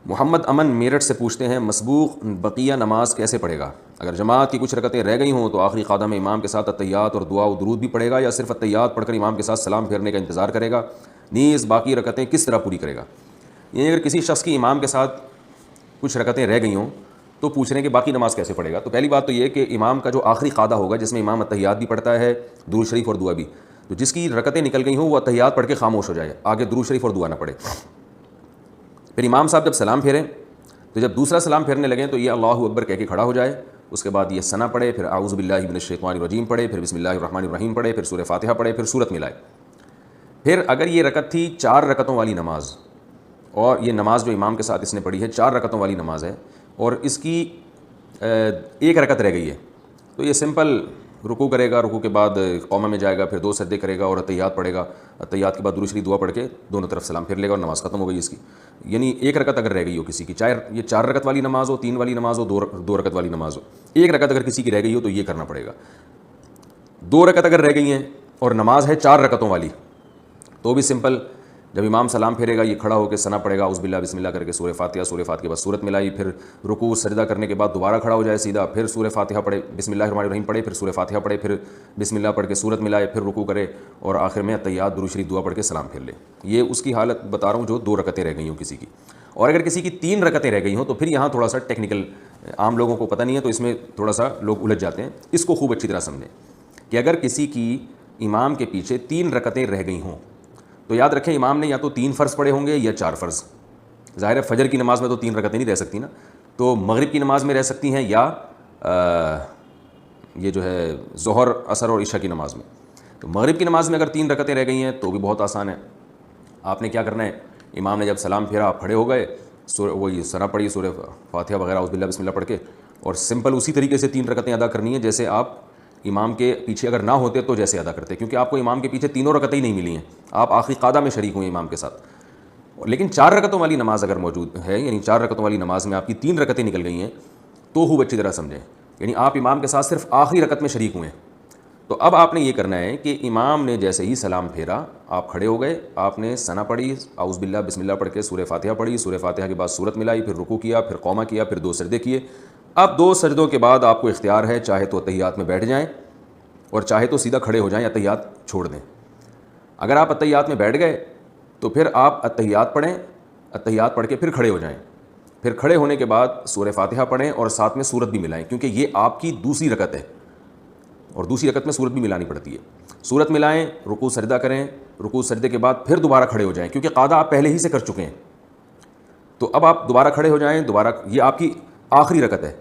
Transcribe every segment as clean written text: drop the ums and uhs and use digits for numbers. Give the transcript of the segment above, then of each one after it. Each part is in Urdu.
محمد امن میرٹھ سے پوچھتے ہیں مسبوق بقیہ نماز کیسے پڑھے گا؟ اگر جماعت کی کچھ رکعتیں رہ گئی ہوں تو آخری قعدہ میں امام کے ساتھ اتحیات اور دعا و درود بھی پڑھے گا، یا صرف اتحیات پڑھ کر امام کے ساتھ سلام پھیرنے کا انتظار کرے گا؟ نیز باقی رکعتیں کس طرح پوری کرے گا؟ یعنی اگر کسی شخص کی امام کے ساتھ کچھ رکعتیں رہ گئی ہوں تو پوچھ رہے ہیں کہ باقی نماز کیسے پڑھے گا؟ تو پہلی بات تو یہ کہ امام کا جو آخری قعدہ ہوگا جس میں امام اتحیات بھی پڑھتا ہے، درود شریف اور دعا بھی، تو جس کی رکعتیں نکل گئی ہوں وہ اتحیات پڑھ کے خاموش ہو جائے، آگے درود شریف اور دعا نہ پڑھے۔ پھر امام صاحب جب سلام پھیریں تو جب دوسرا سلام پھیرنے لگیں تو یہ اللہ اکبر کہہ کے کھڑا ہو جائے، اس کے بعد یہ ثنا پڑھے، پھر اعوذ باللہ من الشیطان الرجیم پڑھے، پھر بسم اللہ الرحمن الرحیم پڑھے، پھر سورہ فاتحہ پڑھے، پھر سورت ملائے۔ پھر اگر یہ رکعت تھی 4 رکعتوں والی نماز، اور یہ نماز جو امام کے ساتھ اس نے پڑھی ہے 4 رکعتوں والی نماز ہے، اور اس کی 1 رکعت رہ گئی ہے، تو یہ سمپل رکوع کرے گا، رکوع کے بعد قومہ میں جائے گا، پھر 2 سجدے کرے گا اور اتحیات پڑھے گا، اتحیات کے بعد دوسری دعا پڑھ کے دونوں طرف سلام پھیر لے گا اور نماز ختم ہو گئی اس کی۔ یعنی 1 رکعت اگر رہ گئی ہو کسی کی، چاہے یہ 4 رکعت والی نماز ہو، 3 والی نماز ہو، 2 رکعت والی نماز ہو، 1 رکعت اگر کسی کی رہ گئی ہو تو یہ کرنا پڑے گا۔ 2 رکعت اگر رہ گئی ہیں اور نماز ہے 4 رکعتوں والی تو بھی سمپل، جب امام سلام پھیرے گا یہ کھڑا ہو کے ثنا پڑے گا، اعوذ باللہ بسم اللہ کر کے سورہ فاتحہ کے بعد سورت ملائی، پھر رکوع سجدہ کرنے کے بعد دوبارہ کھڑا ہو جائے سیدھا، پھر سورہ فاتحہ پڑھے، بسم اللہ الرحمن الرحیم پڑھے، پھر سورہ فاتحہ پڑھے، پھر بسم اللہ پڑھ کے سورت ملائے، پھر رکوع کرے اور آخر میں اتحیات درود شریف دعا پڑھ کے سلام پھیر لے۔ یہ اس کی حالت بتا رہا ہوں جو 2 رکعتیں رہ گئی ہوں کسی کی۔ اور اگر کسی کی 3 رکعتیں رہ گئی ہوں تو پھر یہاں تھوڑا سا ٹیکنیکل، عام لوگوں کو پتہ نہیں ہے تو اس میں تھوڑا سا لوگ الجھ جاتے ہیں، اس کو خوب اچھی طرح سمجھیں کہ اگر کسی کی امام کے پیچھے 3 رکعتیں رہ گئی ہوں تو یاد رکھیں امام نے یا تو 3 فرض پڑھے ہوں گے یا 4 فرض۔ ظاہر ہے فجر کی نماز میں تو 3 رکعتیں نہیں رہ سکتی نا، تو مغرب کی نماز میں رہ سکتی ہیں یا یہ جو ہے ظہر عصر اور عشاء کی نماز میں۔ تو مغرب کی نماز میں اگر 3 رکعتیں رہ گئی ہیں تو بھی بہت آسان ہے، آپ نے کیا کرنا ہے، امام نے جب سلام پھیرا آپ کھڑے ہو گئے، وہی ثنا پڑھی، سورہ فاتحہ وغیرہ اعوذ باللہ بسم اللہ پڑھ کے، اور سمپل اسی طریقے سے 3 رکعتیں ادا کرنی ہیں جیسے آپ امام کے پیچھے اگر نہ ہوتے تو جیسے ادا کرتے، کیونکہ آپ کو امام کے پیچھے 3 رکعتیں ہی نہیں ملی ہیں، آپ آخری قعدہ میں شریک ہوئے امام کے ساتھ۔ لیکن 4 رکعتوں والی نماز اگر موجود ہے، یعنی 4 رکعتوں والی نماز میں آپ کی 3 رکعتیں نکل گئی ہیں تو خوب اچھی طرح سمجھیں، یعنی آپ امام کے ساتھ صرف آخری رکعت میں شریک ہوئے ہیں۔ تو اب آپ نے یہ کرنا ہے کہ امام نے جیسے ہی سلام پھیرا آپ کھڑے ہو گئے، آپ نے ثنا پڑھی، اعوذ باللہ بسم اللہ پڑھ کے سورہ فاتحہ پڑھی، سورہ فاتحہ کے بعد سورت ملائی، پھر رکوع کیا، پھر قومہ کیا، پھر 2 سجدے کیے۔ اب 2 سجدوں کے بعد آپ کو اختیار ہے، چاہے تو اتحیات میں بیٹھ جائیں اور چاہے تو سیدھا کھڑے ہو جائیں، اتحیات چھوڑ دیں۔ اگر آپ اتحیات میں بیٹھ گئے تو پھر آپ اتحیات پڑھیں، اتحیات پڑھ کے پھر کھڑے ہو جائیں، پھر کھڑے ہونے کے بعد سورہ فاتحہ پڑھیں اور ساتھ میں سورت بھی ملائیں، کیونکہ یہ آپ کی دوسری رکعت ہے اور دوسری رکعت میں سورت بھی ملانی پڑتی ہے۔ سورت ملائیں، رکوع سجدہ کریں، رکوع سجدے کے بعد پھر دوبارہ کھڑے ہو جائیں، کیونکہ قعدہ آپ پہلے ہی سے کر چکے ہیں، تو اب آپ دوبارہ کھڑے ہو جائیں، دوبارہ یہ آپ کی آخری رکعت ہے،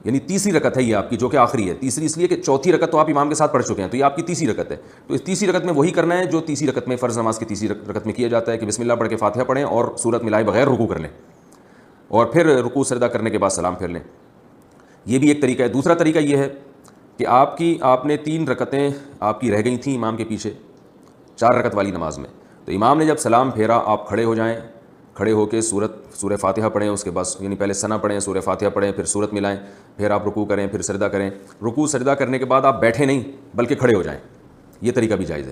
یعنی تیسری رکعت ہے یہ آپ کی جو کہ آخری ہے۔ تیسری اس لیے کہ چوتھی رکعت تو آپ امام کے ساتھ پڑھ چکے ہیں، تو یہ آپ کی تیسری رکعت ہے۔ تو اس تیسری رکعت میں وہی کرنا ہے جو تیسری رکعت میں فرض نماز کی تیسری رکعت میں کیا جاتا ہے کہ بسم اللہ پڑھ کے فاتحہ پڑھیں اور سورت ملائے بغیر رکوع کر لیں، اور پھر رکوع سجدہ کرنے کے بعد سلام پھیر لیں۔ یہ بھی ایک طریقہ ہے۔ دوسرا طریقہ یہ ہے کہ آپ نے 3 رکعتیں آپ کی رہ گئی تھیں امام کے پیچھے 4 رکعت والی نماز میں، تو امام نے جب سلام پھیرا آپ کھڑے ہو جائیں، کھڑے ہو کے سورہ فاتحہ پڑھیں، اس کے بعد یعنی پہلے ثنا پڑھیں، سورہ فاتحہ پڑھیں، پھر سورت ملائیں، پھر آپ رکوع کریں، پھر سجدہ کریں۔ رکوع سجدہ کرنے کے بعد آپ بیٹھے نہیں بلکہ کھڑے ہو جائیں، یہ طریقہ بھی جائز ہے۔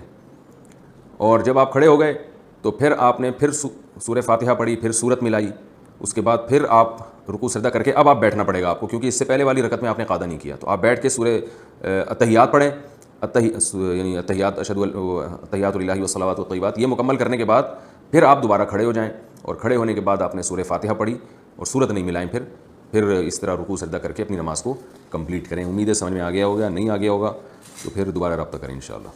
اور جب آپ کھڑے ہو گئے تو پھر آپ نے پھر سورہ فاتحہ پڑھی، پھر سورت ملائی، اس کے بعد پھر آپ رکوع سجدہ کر کے اب آپ بیٹھنا پڑے گا آپ کو، کیونکہ اس سے پہلے والی رکعت میں آپ نے قعدہ نہیں کیا، تو آپ بیٹھ کے سورہ اتحیات پڑھیں، یعنی اتحیات للہ والصلوات والطیبات، یہ مکمل کرنے کے بعد پھر آپ دوبارہ کھڑے ہو جائیں، اور کھڑے ہونے کے بعد آپ نے سورہ فاتحہ پڑھی اور سورت نہیں ملائیں، پھر اس طرح رکوع سجدہ کر کے اپنی نماز کو کمپلیٹ کریں۔ امید ہے سمجھ میں آ گیا ہوگا، نہیں آ گیا ہوگا تو پھر دوبارہ رابطہ کریں انشاءاللہ۔